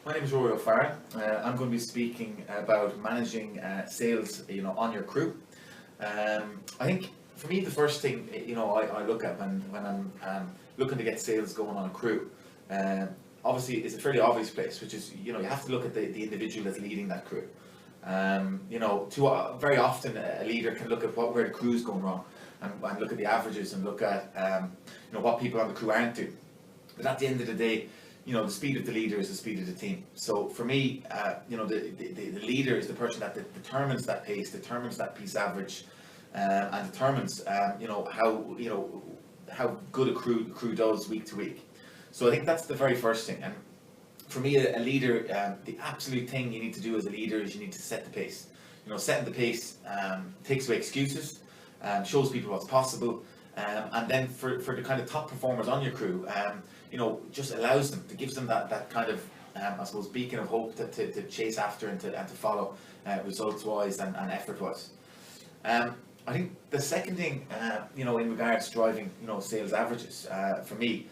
My name is Rory. I'm going to be speaking about managing sales, on your crew. I think for me the first thing, I look at when I'm looking to get sales going on a crew, obviously it's a fairly obvious place, which is you have to look at the individual that's leading that crew. Very often a leader can look at where the crew's going wrong and look at the averages and look at what people on the crew aren't doing. But at the end of the day, the speed of the leader is the speed of the team. So for me, the leader is the person that determines that pace, determines that piece average, and determines how good a crew does week to week. So I think that's the very first thing. And for me, a leader, the absolute thing you need to do as a leader is you need to set the pace. Setting the pace takes away excuses, shows people what's possible, and then for the kind of top performers on your crew, just allows them, gives them that kind of, I suppose, beacon of hope to chase after and to follow results-wise and effort-wise. I think the second thing, in regards to driving, sales averages, for me,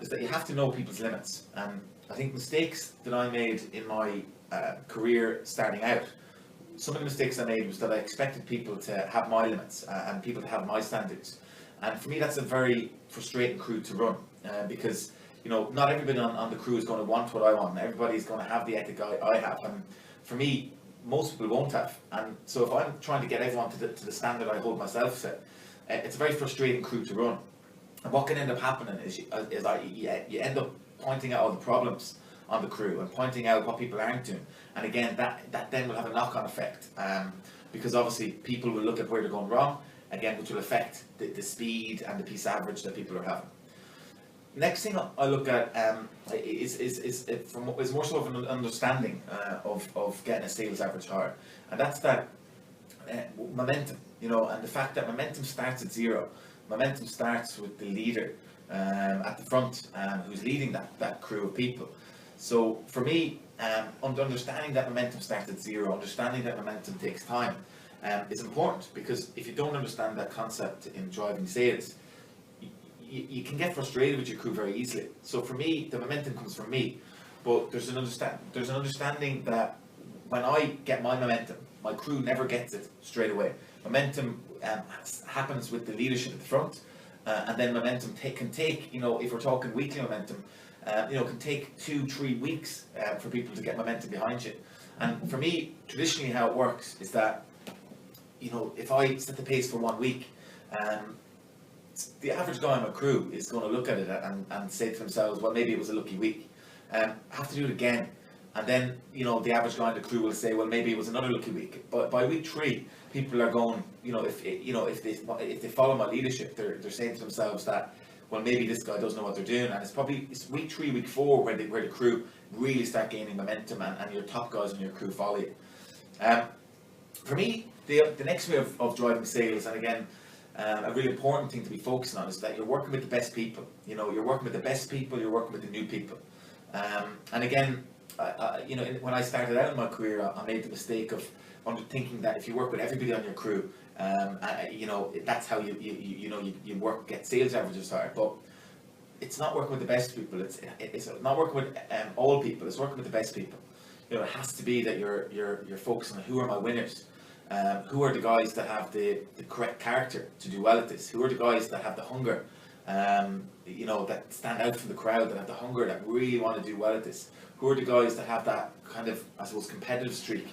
is that you have to know people's limits. I think mistakes that I made in my career starting out, some of the mistakes I made was that I expected people to have my limits and people to have my standards. And for me, that's a very frustrating crew to run because, not everybody on the crew is going to want what I want. Everybody's going to have the ethic I have. And for me, most people won't have. And so if I'm trying to get everyone to the standard I hold myself to, it's a very frustrating crew to run. And what can end up happening is you end up pointing out all the problems on the crew and pointing out what people aren't doing. And again, that then will have a knock-on effect because obviously people will look at where they're going wrong, again, which will affect the speed and the piece average that people are having. Next thing I look at is more sort of an understanding of getting a sales average higher, and that's that momentum, and the fact that momentum starts at zero. Momentum starts with the leader at the front who's leading that crew of people. So for me, understanding that momentum starts at zero, understanding that momentum takes time, is important, because if you don't understand that concept in driving sales, you can get frustrated with your crew very easily. So for me, the momentum comes from me, but there's an understanding that when I get my momentum, my crew never gets it straight away. Momentum happens with the leadership at the front, and then momentum can take, if we're talking weekly momentum, can take 2-3 weeks for people to get momentum behind you. And for me, traditionally how it works is that, if I set the pace for 1 week, the average guy on my crew is going to look at it and say to themselves, well, maybe it was a lucky week. Have to do it again. And then, the average guy on the crew will say, well, maybe it was another lucky week. But by week 3, people are going, if they follow my leadership, they're saying to themselves that, well, maybe this guy doesn't know what they're doing. And it's week 3, week 4 where the crew really start gaining momentum and your top guys in your crew follow you. For me, the next way of driving sales, and again, a really important thing to be focusing on, is that you're working with the best people. You're working with the best people, you're working with the new people. And again, when I started out in my career, I made the mistake of thinking that if you work with everybody on your crew, that's how you get sales averages higher. But it's not working with the best people. It's not working with all people. It's working with the best people. It has to be that you're focusing on who are my winners. Who are the guys that have the correct character to do well at this? Who are the guys that have the hunger, that stand out from the crowd, that have the hunger, that really want to do well at this? Who are the guys that have that kind of, I suppose, competitive streak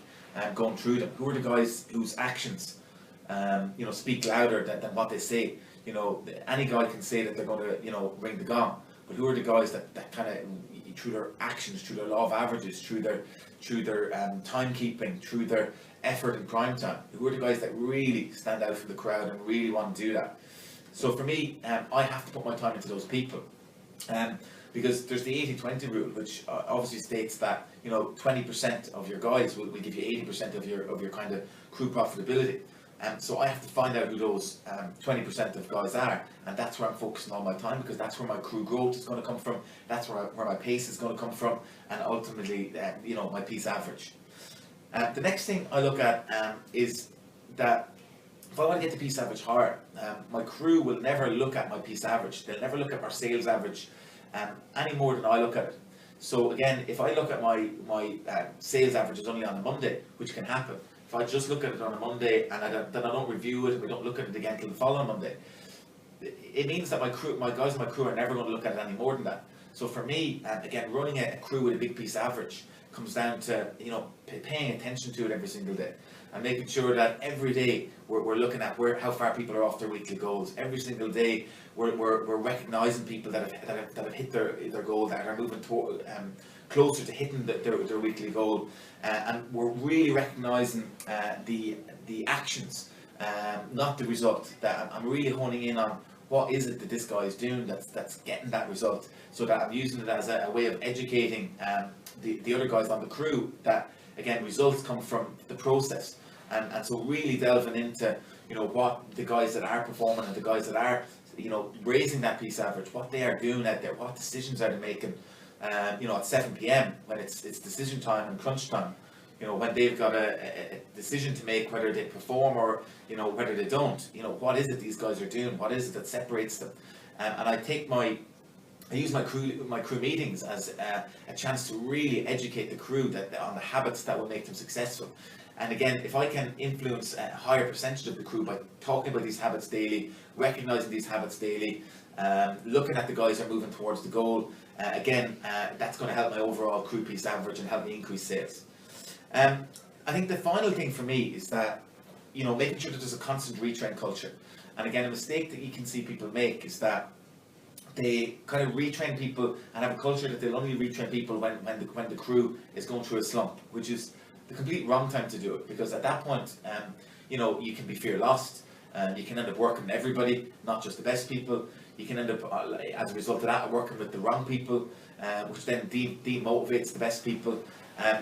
going through them? Who are the guys whose actions, speak louder than what they say? Any guy can say that they're going to, ring the gong, but who are the guys that kind of, through their actions, through their law of averages, through their timekeeping, through their effort in prime time, who are the guys that really stand out from the crowd and really want to do that? So for me, I have to put my time into those people, because there's the 80-20 rule, which obviously states that 20% of your guys will give you 80% of your kind of crew profitability. So I have to find out who those 20% of guys are, and that's where I'm focusing all my time, because that's where my crew growth is going to come from, that's where my pace is going to come from, and ultimately, my piece average. The next thing I look at is that if I want to get the piece average higher, my crew will never look at my piece average. They'll never look at our sales average any more than I look at it. So again, if I look at my sales averages only on a Monday, which can happen, if I just look at it on a Monday and then I don't review it, and we don't look at it again until the following Monday, it means that my guys in my crew are never going to look at it any more than that. So for me, again, running a crew with a big piece average comes down to, you know, paying attention to it every single day, and making sure that every day we're looking at how far people are off their weekly goals. Every single day we're recognising people that have hit their goal, that are moving toward, closer to hitting their weekly goal, and we're really recognising the actions, not the result. That I'm really honing in on what is it that this guy is doing that's getting that result, so that I'm using it as a way of educating the other guys on the crew that, again, results come from the process. And so really delving into, you know, what the guys that are performing and the guys that are, you know, raising that piece average, what they are doing out there, what decisions are they making, you know, at 7 p.m. when it's decision time and crunch time, you know, when they've got a decision to make, whether they perform or, you know, whether they don't, you know, what is it these guys are doing, what is it that separates them. And I use my crew meetings as a chance to really educate the crew on the habits that will make them successful. And again, if I can influence a higher percentage of the crew by talking about these habits daily, recognizing these habits daily, looking at the guys who are moving towards the goal, that's going to help my overall crew piece average and help me increase sales. I think the final thing for me is that, you know, making sure that there's a constant retrain culture. And again, a mistake that you can see people make is that they kind of retrain people and have a culture that they'll only retrain people when the crew is going through a slump, which is the complete wrong time to do it, because at that point, you know, you can be fear lost, you can end up working with everybody, not just the best people. You can end up, as a result of that, working with the wrong people, which then demotivates the best people.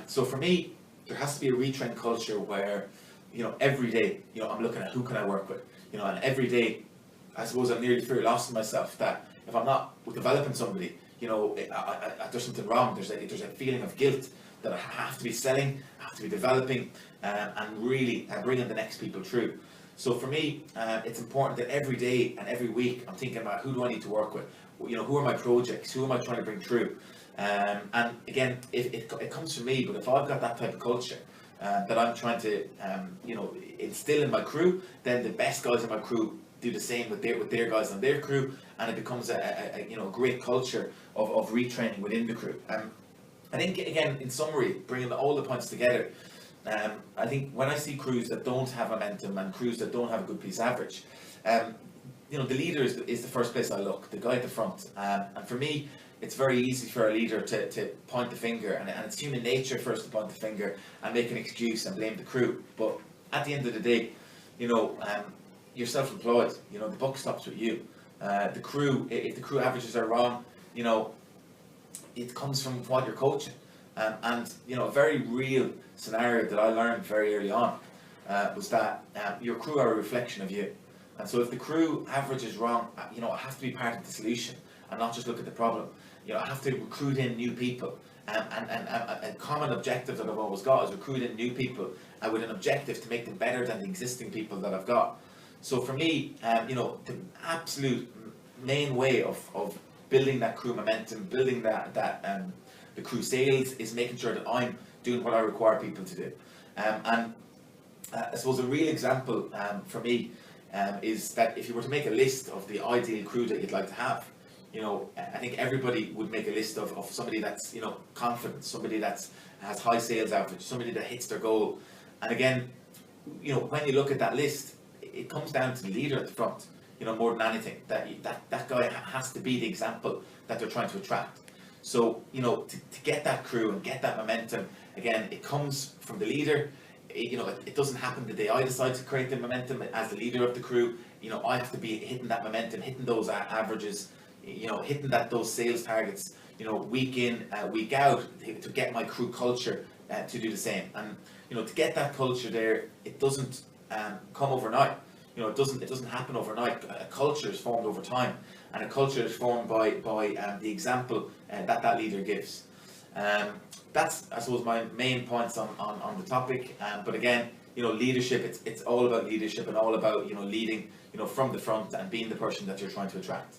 So for me, there has to be a retrain culture where, you know, every day, you know, I'm looking at who can I work with, you know, and every day, I suppose I'm nearly fear lost in myself that if I'm not developing somebody, you know, there's something wrong. There's a feeling of guilt that I have to be selling, I have to be developing, and really bringing the next people through. So for me, it's important that every day and every week I'm thinking about who do I need to work with, you know, who are my projects, who am I trying to bring through. And again, it comes from me, but if I've got that type of culture that I'm trying to, you know, instill in my crew, then the best guys in my crew do the same with their guys on their crew, and it becomes a you know, great culture of retraining within the crew. I think, again, in summary, bringing all the points together, I think when I see crews that don't have momentum and crews that don't have a good piece average, you know, the leader is the first place I look, the guy at the front. And for me, it's very easy for a leader to point the finger, and it's human nature first to point the finger and make an excuse and blame the crew. But at the end of the day, you know, you're self-employed. You know, the buck stops with you. The crew, if the crew averages are wrong, you know, it comes from what you're coaching. And you know, a very real scenario that I learned very early on was that your crew are a reflection of you. And so if the crew average is wrong, you know, I have to be part of the solution and not just look at the problem. You know, I have to recruit in new people. And a common objective that I've always got is recruit in new people with an objective to make them better than the existing people that I've got. So for me, you know, the absolute main way of building that crew momentum, building the crew sales, is making sure that I'm doing what I require people to do. And I suppose a real example for me is that if you were to make a list of the ideal crew that you'd like to have, you know, I think everybody would make a list of somebody that's, you know, confident, somebody that's has high sales average, somebody that hits their goal. And again, you know, when you look at that list, it comes down to the leader at the front, you know, more than anything. That guy has to be the example that they're trying to attract. So, you know, to get that crew and get that momentum, again, it comes from the leader. You know, it doesn't happen the day I decide to create the momentum as the leader of the crew. You know, I have to be hitting that momentum, hitting those averages, you know, hitting those sales targets, you know, week in, week out, to get my crew culture to do the same. And, you know, to get that culture there, it doesn't come overnight. You know, it doesn't happen overnight. A culture is formed over time, and a culture is formed by the example that leader gives. That's, I suppose, my main points on the topic. But again, you know, leadership, it's all about leadership and all about, you know, leading, you know, from the front and being the person that you're trying to attract.